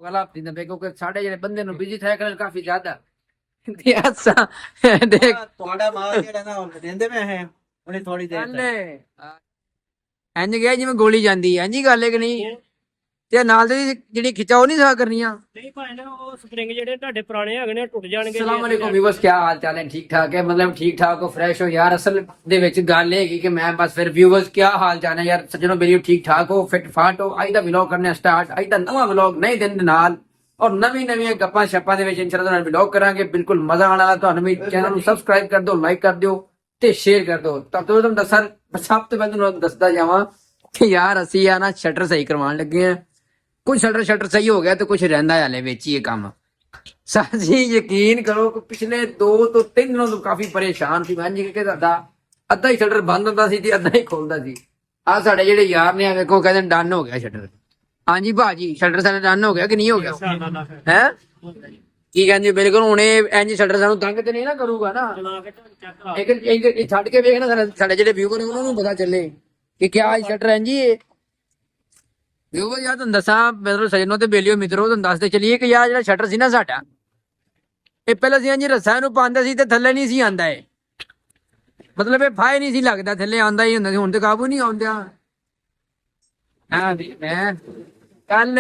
गला हफ्ती दे क्योंकि साढ़े जेह्ड़े बंदे नु बिजी था कर काफी ज्यादा देख ਤੁਹਾਡਾ ਮਾਲ ਜਿਹੜਾ ਨਾ ਉਹ ਦਿੰਦੇ ਮੈਂ ਹੈ ਉਹਨੇ ਥੋੜੀ ਦੇਰ ਤੱਕ ਇੰਜ ਗਿਆ ਜਿਵੇਂ ਗੋਲੀ ਜਾਂਦੀ ਹੈ ਇੰਜੀ ਗੱਲ ਹੈ ਕਿ ਨਹੀਂ ਤੇ ਨਾਲ ਦੀ ਜਿਹੜੀ ਖਿੱਚਾ ਉਹ ਨਹੀਂ ਸਾ ਕਰਨੀਆਂ ਨਹੀਂ ਭਾਈ ਨਾ ਉਹ ਸਪਰਿੰਗ ਜਿਹੜੇ ਤੁਹਾਡੇ ਪੁਰਾਣੇ ਹੈਗੇ ਨੇ ਟੁੱਟ ਜਾਣਗੇ अस्सलाम वालेकुम व्यूअर्स क्या हाल चाल है ठीक ठाक है मतलब ठीक ठाक हो फ्रेश हो यार असल ਦੇ ਵਿੱਚ ਗੱਲ ਇਹ ਹੈਗੀ ਕਿ ਮੈਂ ਬਸ ਫਿਰ व्यूअर्स क्या हाल चाल है यार सज्जनों मेरी ठीक ठाक हो फिट फाट हो ਅੱਜ ਦਾ ਵਲੌਗ ਕਰਨੇ ਸਟਾਰਟ ਅੱਜ ਦਾ ਨਵਾਂ ਵਲੌਗ ਨਵੇਂ ਦਿਨ ਦੇ ਨਾਲ ਔਰ ਨਵੀਆਂ ਗੱਪਾਂ ਛੱਪਾਂ ਦੇ ਵਿੱਚ ਇਨਸ਼ਾਅੱਲਾ ਤੁਹਾਨੂੰ ਵਲੌਗ ਕਰਾਂਗੇ ਬਿਲਕੁਲ ਮਜ਼ਾ ਆਉਣ ਵਾਲਾ ਤੁਹਾਨੂੰ ਵੀ ਚੈਨਲ ਨੂੰ ਸਬਸਕ੍ਰਾਈਬ ਕਰ ਦਿਓ ਲਾਈਕ ਕਰ ਦਿਓ ਤੇ ਸ਼ੇਅਰ ਕਰ ਦਿਓ ਤਾਂ ਤੁਹਾਨੂੰ ਦੱਸਾਂ ਸਭ ਤੋਂ ਪਹਿਲਾਂ ਤੁਹਾਨੂੰ ਦੱਸਦਾ ਜਾਵਾਂ ਕਿ ਯਾਰ ਅਸੀਂ ਆ ਨਾ ਸ਼ਟਰ ਸਹੀ ਕਰਵਾਉਣ ਲੱਗੇ ਆ ਕੁਝ ਸ਼ਟਰ ਸਹੀ ਹੋ ਗਿਆ ਤੇ ਕੁਝ ਰਹਿੰਦਾ ਹਲੇ ਵਿੱਚ ਹੀ ਇਹ ਕੰਮ ਸਾਜੀ ਯਕੀਨ ਕਰੋ ਕਿ ਪਿਛਲੇ 2 ਤੋਂ 3 ਦਿਨੋਂ ਤੋਂ ਕਾਫੀ ਪਰੇਸ਼ਾਨ ਸੀ ਮੈਂ ਜੀ ਕਿ ਤੁਹਾਡਾ ਅੱਧਾ ਹੀ ਸ਼ਟਰ ਬੰਦ ਹੁੰਦਾ ਸੀ ਤੇ ਅੱਧਾ ਹੀ ਖੁੱਲਦਾ ਸੀ ਆ ਸਾਡੇ ਜਿਹੜੇ ਯਾਰ ਨੇ ਆ ਵੇਖੋ ਕਹਿੰਦੇ ਡਨ ਹੋ ਗਿਆ ਸ਼ਟਰ ਹਾਂਜੀ ਭਾਜੀ ਸ਼ਟਰ ਸਾਡਾ ਡਨ ਹੋ ਗਿਆ ਕਿ ਨਹੀਂ ਹੋ ਗਿਆ ਹੈ ਕੀ ਕਹਿੰਦੇ ਬਿਲਕੁਲ ਹੁਣ ਇਹ ਇੰਜ ਸ਼ਟਰ ਸਾਨੂੰ ਤੰਗ ਤੇ ਨਹੀਂ ਨਾ ਕਰੂਗਾ ਨਾ ਇੱਕ ਛੱਡ ਕੇ ਵੇਖ ਨਾ ਸਾਡੇ ਜਿਹੜੇ ਵਿਊਅਰ ਨੇ ਉਹਨਾਂ ਨੂੰ ਪਤਾ ਚੱਲੇ ਕਿ ਕਿਆ ਸ਼ਟਰ ਹੈ ਜੀ ਇਹ ਵਿਊਅਰ ਯਾਰ ਤੁਹਾਨੂੰ ਦੱਸਾਂ ਮਤਲਬ ਸਜਣੋ ਤੇ ਬੇਲੀਓ ਮਿੱਤਰੋ ਤੁਹਾਨੂੰ ਦੱਸਦੇ ਚਲੀਏ ਕਿ ਯਾਰ ਜਿਹੜਾ ਸ਼ਟਰ ਸੀ ਨਾ ਸਾਡਾ ਇਹ ਪਹਿਲਾਂ ਸੀ ਜੀ ਰੱਸਾ ਨੂੰ ਪਾਉਂਦੇ ਸੀ ਤੇ ਥੱਲੇ ਨਹੀਂ ਸੀ ਆਂਦਾ ਇਹ ਮਤਲਬ ਇਹ ਫਾਇ ਨਹੀਂ ਸੀ ਲੱਗਦਾ ਥੱਲੇ ਆਂਦਾ ਹੀ ਹੁੰਦਾ ਸੀ ਹੁਣ ਤੇ ਕਾਬੂ ਨਹੀਂ ਆਉਂਦਾ ਹਾਂ ਵੀ ਮੈਂ ਕੱਲ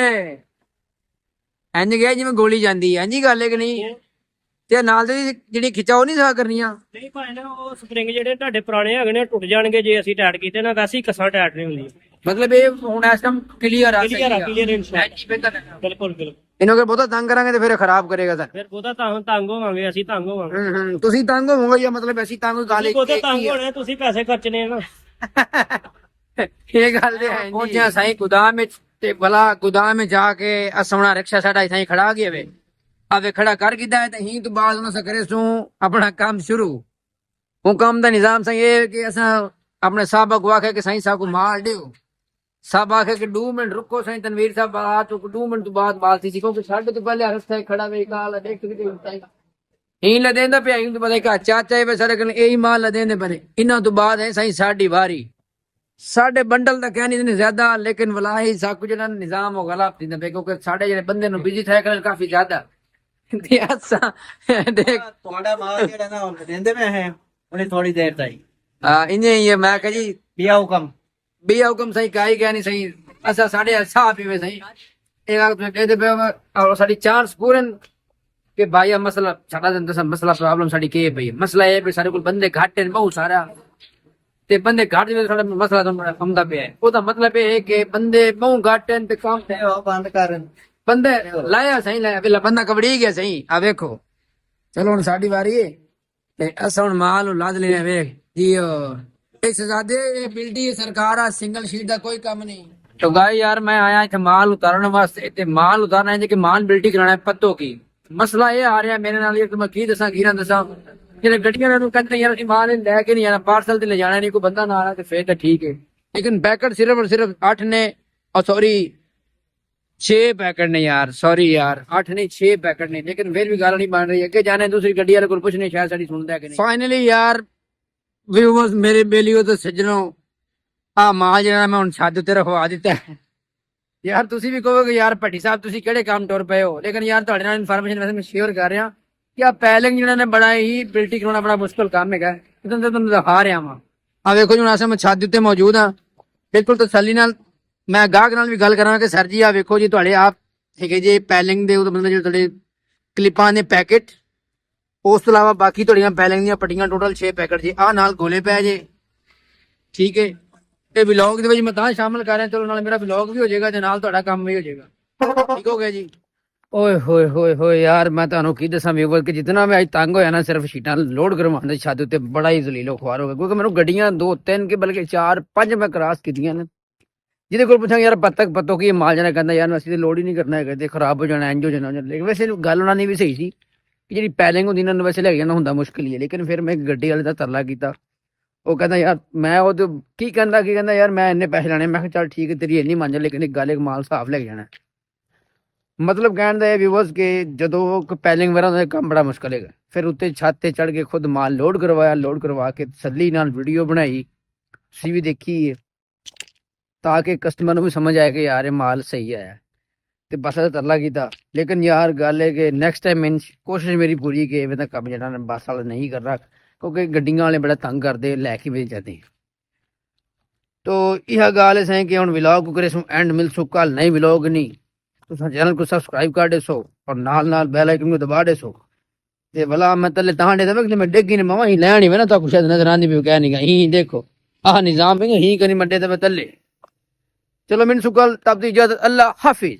ਇੰਜ ਗਿਆ ਜਿਵੇਂ ਗੋਲੀ ਜਾਂਦੀ ਹੈ ਇੰਜੀ ਗੱਲ ਹੈ ਕਿ ਨਹੀਂ ਤੇ ਨਾਲ ਦੀ ਜਿਹੜੀ ਖਿੱਚਾ ਉਹ ਨਹੀਂ ਸਾ ਕਰਨੀਆਂ ਨਹੀਂ ਭਾਈ ਨਾ ਉਹ ਸਪਰਿੰਗ ਜਿਹੜੇ ਤੁਹਾਡੇ ਪੁਰਾਣੇ ਹੈਗੇ ਨੇ ਟੁੱਟ ਜਾਣਗੇ ਜੇ ਅਸੀਂ ਟਾਈਟ ਕੀਤੇ ਨਾ ਵੈਸੇ ਹੀ ਕਸਾਂ ਟਾਈਟ ਨਹੀਂ ਹੁੰਦੀ मतलब ये ਹੁਣ ਇਸ ਟਾਈਮ ਕਲੀਅਰ ਆ ਕਲੀਅਰ ਇਨਸ਼ਾਅੱਲਾ ਬਿਲਕੁਲ ਇਹਨੂੰ ਅਗਰ ਬਹੁਤਾ ਤੰਗ ਕਰਾਂਗੇ ਤੇ ਫਿਰ ਖਰਾਬ ਕਰੇਗਾ ਸਰ ਫਿਰ ਬਹੁਤਾ ਤੰਗ ਹੋਵਾਂਗੇ ਅਸੀਂ ਤੰਗ ਹੋਵਾਂਗੇ ਤੁਸੀਂ ਤੰਗ ਹੋਵੋਗੇ ਜਾਂ ਮਤਲਬ ਅਸੀਂ ਤੰਗ ਗਾਲੇ ਬਹੁਤੇ ਤੰਗ ਹੋਣੇ ਤੁਸੀਂ ਪੈਸੇ ਖਰਚਣੇ ਨਾ ਇਹ ਗੱਲ ਤੇ ਹੈ ਪਹੁੰਚਿਆ ਸਾਈਂ ਗੁਦਾਮ ਵਿੱਚ ਤੇ ਭਲਾ ਗੁਦਾਮ ਵਿੱਚ ਜਾ ਕੇ ਅਸਵਣਾ ਰਿਕਸ਼ਾ ਸਾਡਾ ਇਥਾਂ ਹੀ ਖੜਾ ਗਿਆ ਵੇ ਆਵੇ ਖੜਾ ਕਰ ਕੀਤਾ ਹੈ ਤੇ ਹੀ ਤੋਂ ਬਾਅਦ ਉਹਨਾਂ ਸਕਰੇ ਸੂ ਆਪਣਾ ਕੰਮ ਸ਼ੁਰੂ ਉਹ ਕੰਮ ਦਾ ਨਿਜ਼ਾਮ ਸਹੀ ਹੈ ਕਿ ਅਸਾਂ ਆਪਣੇ ਸਾਹਬ को आखे कि साईं साहब को मार दियो साहब आखे कि 2 मिनट रुको साईं तनवीर साहब आ तो 2 मिनट तो बाद मारती सी क्योंकि साढ़े तो पहले रस्ते खड़ा वे काल देख के बताई ही लदेंदा पे ही तो पता का चाचा वे सारे कने यही माल लदेंदे बने इना तो बाद है साईं साडी बारी साडे बंडल दा कहनी नहीं ज्यादा लेकिन वलाही सब कुछ ना निजाम हो गला दिंदे पे क्योंकि साडे जेड़े बंदे नु बिजी था कर काफी ज्यादा ते असा देख ਤੁਹਾਡਾ ਮਾਲ ਜਿਹੜਾ ਨਾ ਉਹ ਦਿੰਦੇ ਮੈਂ ਹੈ ਉਹਨੇ ਥੋੜੀ ਦੇਰ ਤਾਈ इन्हें ये मैं कह जी ਬਿਆ ਹੁਕਮ बिया हुकम सही का ही क्या नहीं सही असा साढ़े अच्छा पीवे सही एक वक्त में कहते पे और साडी चांस पूरे के भाई मसला साडा दिन दस मसला प्रॉब्लम साडी के भई मसला ये भी सारे को बंदे घाटे ने बहुत सारा ते बंदे घाट में साडा मसला तो हमदा पे है ओदा मतलब ये है कि बंदे बहुत घाटे ते काम ते ਉਹ ਬੰਦ ਕਰਨ बंदे लाया सही लाया बिल्ला बंदा कबड़ी गया सही आ देखो चलो हुन साडी बारी है ते असा हुन माल लाद लेने वेख जी इस ज्यादा बिल्डी सरकार आ सिंगल शीट का कोई काम नहीं तो गाय यार मैं आया इतने माल उतारने वास्ते ते माल उतारना है कि माल बिल्टी कराना है पत्तों की मसला ये आ रहा है मेरे नाल मैं की दसा की ना दसा जेडे गड्डियां ने कहते यार माल लेके नहीं आना पार्सल ते ले जाना नहीं कोई बंदा ना आ रहा ते फिर तो ठीक है लेकिन पैकेट सिर्फ और सिर्फ 8 ने और सॉरी 6 पैकेट ने यार सॉरी यार 8 नहीं 6 पैकेट ने लेकिन फिर भी गाल नहीं बन रही है कि जाने दूसरी गड्डी वाले को पूछने शायद साडी सुनदा है कि नहीं फाइनली यार व्यूअर्स मेरे बेलियो तो सज्जनों ਆ ਮਾਲ ਜਿਹੜਾ ਮੈਂ ਹੁਣ ਛੱਤ ਉੱਤੇ ਰਖਵਾ ਦਿੱਤਾ ਯਾਰ ਤੁਸੀਂ ਵੀ ਕਹੋਗੇ ਯਾਰ ਭੱਟੀ ਸਾਹਿਬ ਤੁਸੀਂ ਕਿਹੜੇ ਕੰਮ ਟੁਰ ਪਏ ਹੋ ਲੇਕਿਨ ਯਾਰ ਤੁਹਾਡੇ ਨਾਲ ਇਨਫੋਰਮੇਸ਼ਨ ਵੈਸੇ ਮੈਂ ਸ਼ੇਅਰ ਕਰ ਰਿਹਾ ਕਿ ਆ ਪੈਲਿੰਗ ਜਿਹੜਾ ਨੇ ਬੜਾ ਹੀ ਬਿਲਟੀ ਕਰਾਉਣਾ ਬੜਾ ਮੁਸ਼ਕਲ ਕੰਮ ਹੈਗਾ ਤੁਹਾਨੂੰ ਦਿਖਾ ਰਿਹਾ ਵਾਂ ਆ ਵੇਖੋ ਜੀ ਹੁਣ ਅਸੀਂ ਮੈਂ ਛੱਤ ਉੱਤੇ ਮੌਜੂਦ ਹਾਂ ਬਿਲਕੁਲ ਤਸੱਲੀ ਨਾਲ ਮੈਂ ਗਾਹਕ ਨਾਲ ਵੀ ਗੱਲ ਕਰਾਂ ਕਿ ਸਰ ਜੀ ਆ ਵੇਖੋ ਜੀ ਤੁਹਾਡੇ ਆਪ ਹੈਗੇ ਜੀ ਪੈਲਿੰਗ ਦੇ ਮਤਲਬ ਜਿਹੜੇ ਤੁਹਾਡੇ ਕਲਿੱਪਾਂ ਦੇ ਪੈਕੇਟ ਉਸ ਤੋਂ ਇਲਾਵਾ ਬਾਕੀ ਤੁਹਾਡੀਆਂ ਪੈਲਿੰਗ ਦੀਆਂ ਪੱਟੀਆਂ ਟੋਟਲ 6 ਪੈਕੇਟ ਜੀ ਆ ਨਾਲ ਗੋਲੇ ਪੈ ਜੇ ਠੀਕ ਹੈ ਤੇ ਵਲੌਗ ਦੇ ਵਿੱਚ ਮੈਂ ਤਾਂ ਸ਼ਾਮਲ ਕਰ ਰਿਹਾ ਚਲੋ ਨਾਲ ਮੇਰਾ ਵਲੌਗ ਵੀ ਹੋ ਜਾਏਗਾ ਤੇ ਨਾਲ ਤੁਹਾਡਾ ਕੰਮ ਵੀ ਹੋ ਜਾਏਗਾ ਠੀਕ ਹੋ ਗਿਆ ਜੀ ਓਏ ਹੋਏ ਹੋਏ ਹੋਏ ਯਾਰ ਮੈਂ ਤੁਹਾਨੂੰ ਕੀ ਦੱਸਾਂ ਵੀਵਰ ਕਿ ਜਿੰਨਾ ਮੈਂ ਅੱਜ ਤੰਗ ਹੋਇਆ ਨਾ ਸਿਰਫ ਸ਼ੀਟਾਂ ਲੋਡ ਕਰਵਾਉਣ ਦੇ ਛੱਤ ਉੱਤੇ ਬੜਾ ਹੀ ਜ਼ਲੀਲੋ ਖੁਆਰ ਹੋ ਗਿਆ ਕਿਉਂਕਿ ਮੈਨੂੰ ਗੱਡੀਆਂ 2 3 ਕੇ ਬਲਕਿ 4 5 ਮੈਂ ਕ੍ਰਾਸ ਕੀਤੀਆਂ ਨੇ ਜਿਹਦੇ ਕੋਲ ਪੁੱਛਾਂ ਯਾਰ ਪੱਤੋ ਕੀ ਮਾਲ ਜਾਣਾ ਕਹਿੰਦਾ ਯਾਰ ਅਸੀਂ ਤੇ ਲੋਡ ਹੀ ਨਹੀਂ ਕਰਨਾ ਹੈਗਾ ਤੇ ਖਰਾਬ ਹੋ ਜਾਣਾ ਇੰਜ ਹੋ ਜਾਣਾ ਲੇਕਿਨ ਵੈਸੇ ਗੱਲ ਉਹਨਾਂ ਨੇ ਵੀ ਸਹੀ ਸੀ ਕਿ ਜਿਹੜੀ ਪੈਲਿੰਗ ਹੁੰਦੀ ਨਾ ਵੈਸੇ ਲੈ ਜਾਣਾ ਹੁੰਦਾ ਮੁਸ਼ਕਿਲ ਹੀ ਹੈ ਲੇਕਿਨ ਫਿਰ ਮੈਂ ਗੱਡੀ ਵਾਲੇ ਦਾ ਤਰਲਾ ਕੀਤਾ ਉਹ ਕਹਿੰਦਾ ਯਾਰ ਮੈਂ ਉਹ ਕੀ ਕਹਿੰਦਾ ਯਾਰ ਮੈਂ ਇੰਨੇ ਪੈਸੇ ਲੈਣੇ ਮੈਂ ਕਿਹਾ ਚੱਲ ਠੀਕ ਹੈ ਤੇਰੀ ਇੰਨੀ ਮੰਨ ਲੇਕਿਨ ਇੱਕ ਗੱਲ ਇੱਕ ਮਾਲ ਸਾਫ ਲੈ ਕੇ ਜਾਣਾ ਮਤਲਬ ਕਹਿਣ ਦਾ ਇਹ ਵਿਊਅਰਸ ਕਿ ਜਦੋਂ ਪੈਲਿੰਗ ਵਗੈਰਾ ਦਾ ਕੰਮ ਬੜਾ ਮੁਸ਼ਕਲ ਹੈਗਾ ਫਿਰ ਉੱਤੇ ਛੱਤ ਤੇ ਚੜ ਕੇ ਖੁਦ ਮਾਲ ਲੋਡ ਕਰਵਾ ਕੇ ਤਸੱਲੀ ਨਾਲ ਵੀਡੀਓ ਬਣਾਈ ਤੁਸੀਂ ਵੀ ਦੇਖੀ ਤਾਂ ਕਿ ਕਸਟਮਰ ਨੂੰ ਵੀ ਸਮਝ ਆਏ ਕਿ ਯਾਰ ਇਹ ਮਾਲ ਸਹੀ ਆਇਆ ਤੇ ਬਸ ਦਾ ਤਰਲਾ ਕੀਤਾ ਲੇਕਿਨ ਯਾਰ ਗੱਲ ਹੈ ਕਿ ਨੈਕਸਟ ਟਾਈਮ ਮੈਂ ਕੋਸ਼ਿਸ਼ ਮੇਰੀ ਪੂਰੀ ਕਿ ਇਹ ਤਾਂ ਕੰਮ ਜਿਹੜਾ ਨਾ ਬੱਸ ਵਾਲਾ ਨਹੀਂ ਕਰਨਾ ਕਿਉਂਕਿ ਗੱਡੀਆਂ ਵਾਲੇ ਬੜਾ ਤੰਗ ਕਰਦੇ ਲੈ ਕੇ ਵੀ ਜਾਂਦੇ तो यह गाल है कि हम व्लॉग को करे एंड मिल सो कल नई व्लॉग नहीं तो चैनल को सब्सक्राइब कर दे सो और नाल बेल आइकन को दबा दे सो ते भला मैं तले तां दे तब मैं डेगी ने मामा ही लेनी है ना तो शायद नजर आनी भी कह नहीं ही देखो आ निजाम पे ही कनी मड्डे ते तले चलो मिन सुकल तब दी इजाजत अल्लाह हाफिज।